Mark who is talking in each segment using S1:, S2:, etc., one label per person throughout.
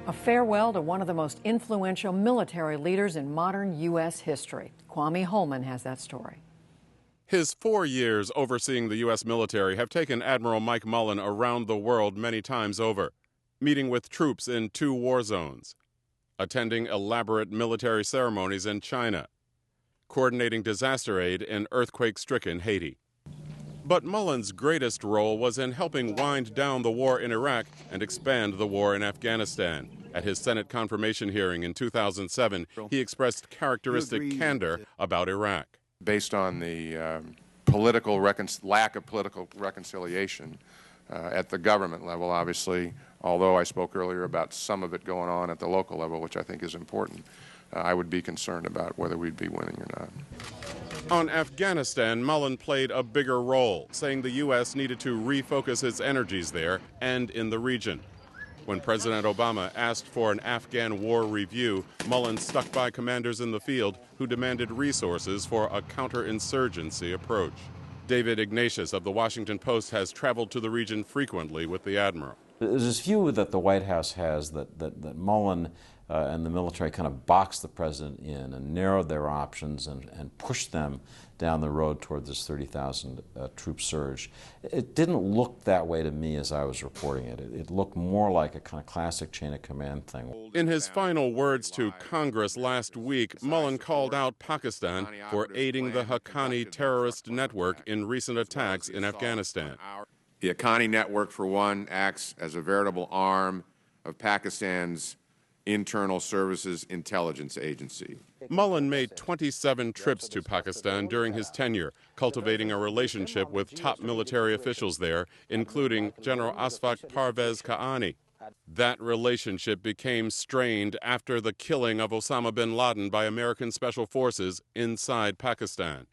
S1: A farewell to one of the most influential military leaders in modern U.S. history. Kwame Holman has that story.
S2: His 4 years overseeing the U.S. military have taken Admiral Mike Mullen around the world many times over, meeting with troops in 2 war zones, attending elaborate military ceremonies in China, coordinating disaster aid in earthquake-stricken Haiti. But Mullen's greatest role was in helping wind down the war in Iraq and expand the war in Afghanistan. At his Senate confirmation hearing in 2007, he expressed characteristic candor about Iraq.
S3: Based on the lack of political reconciliation at the government level, obviously, although I spoke earlier about some of it going on at the local level, which I think is important, I would be concerned about whether we'd be winning or not.
S2: On Afghanistan, Mullen played a bigger role, saying the U.S. needed to refocus its energies there and in the region. When President Obama asked for an Afghan war review, Mullen stuck by commanders in the field who demanded resources for a counterinsurgency approach. David Ignatius of The Washington Post has traveled to the region frequently with the admiral.
S4: There's this view that the White House has that Mullen and the military kind of boxed the president in and narrowed their options and pushed them down the road toward this 30,000 troop surge. It didn't look that way to me as I was reporting it. It looked more like a kind of classic chain of command thing.
S2: In his final words to Congress last week, Mullen called out Pakistan for aiding the Haqqani terrorist network in recent attacks in Afghanistan.
S3: The Haqqani network, for one, acts as a veritable arm of Pakistan's Internal Services Intelligence Agency.
S2: Mullen made 27 trips to Pakistan during his tenure, cultivating a relationship with top military officials there, including General Asfaq Parvez Qaani. That relationship became strained after the killing of Osama bin Laden by American special forces inside Pakistan.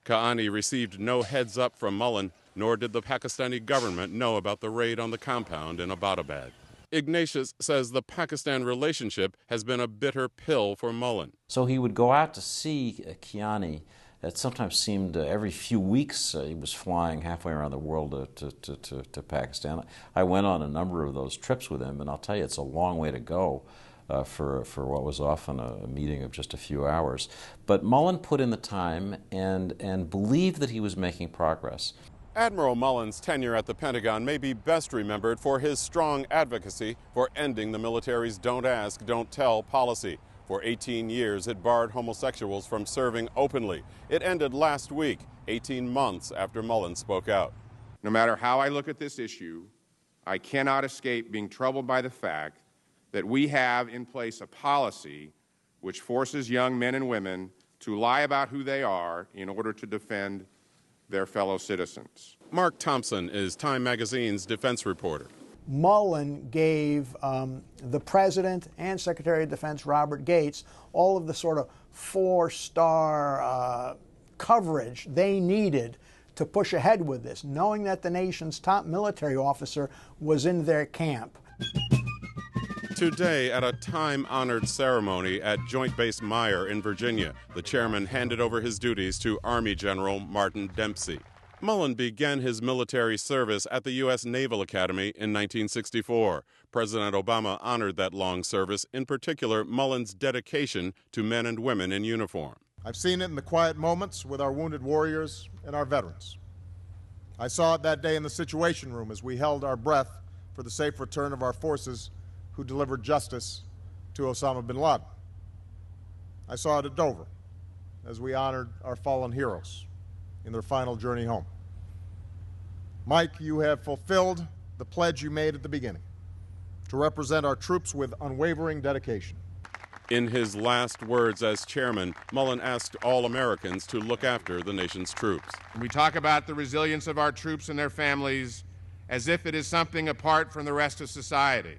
S2: Qaani received no heads up from Mullen, nor did the Pakistani government know about the raid on the compound in Abbottabad. Ignatius says the Pakistan relationship has been a bitter pill for Mullen.
S4: So he would go out to see Qaani. It sometimes seemed every few weeks he was flying halfway around the world to Pakistan. I went on a number of those trips with him, and I'll tell you, it's a long way to go for what was often a meeting of just a few hours. But Mullen put in the time and believed that he was making progress.
S2: Admiral Mullen's tenure at the Pentagon may be best remembered for his strong advocacy for ending the military's don't ask, don't tell policy. For 18 years, it barred homosexuals from serving openly. It ended last week, 18 months after Mullen spoke out.
S3: No matter how I look at this issue, I cannot escape being troubled by the fact that we have in place a policy which forces young men and women to lie about who they are in order to defend their fellow citizens.
S2: Mark Thompson is Time Magazine's defense reporter.
S5: Mullen gave the President and Secretary of Defense Robert Gates all of the sort of 4-star coverage they needed to push ahead with this, knowing that the nation's top military officer was in their camp.
S2: Today, at a time-honored ceremony at Joint Base Meyer in Virginia, the chairman handed over his duties to Army General Martin Dempsey. Mullen began his military service at the U.S. Naval Academy in 1964. President Obama honored that long service, in particular Mullen's dedication to men and women in uniform.
S6: I've seen it in the quiet moments with our wounded warriors and our veterans. I saw it that day in the Situation Room as we held our breath for the safe return of our forces who delivered justice to Osama bin Laden. I saw it at Dover as we honored our fallen heroes in their final journey home. Mike, you have fulfilled the pledge you made at the beginning to represent our troops with unwavering dedication.
S2: In his last words as chairman, Mullen asked all Americans to look after the nation's troops.
S3: We talk about the resilience of our troops and their families as if it is something apart from the rest of society.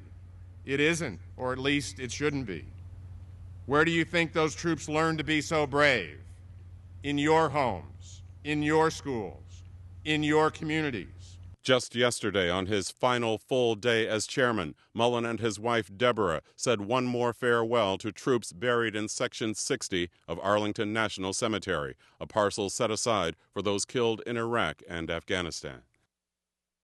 S3: It isn't, or at least it shouldn't be. Where do you think those troops learn to be so brave? In your homes, in your schools, in your communities.
S2: Just yesterday, on his final full day as chairman, Mullen and his wife, Deborah, said one more farewell to troops buried in Section 60 of Arlington National Cemetery, a parcel set aside for those killed in Iraq and Afghanistan.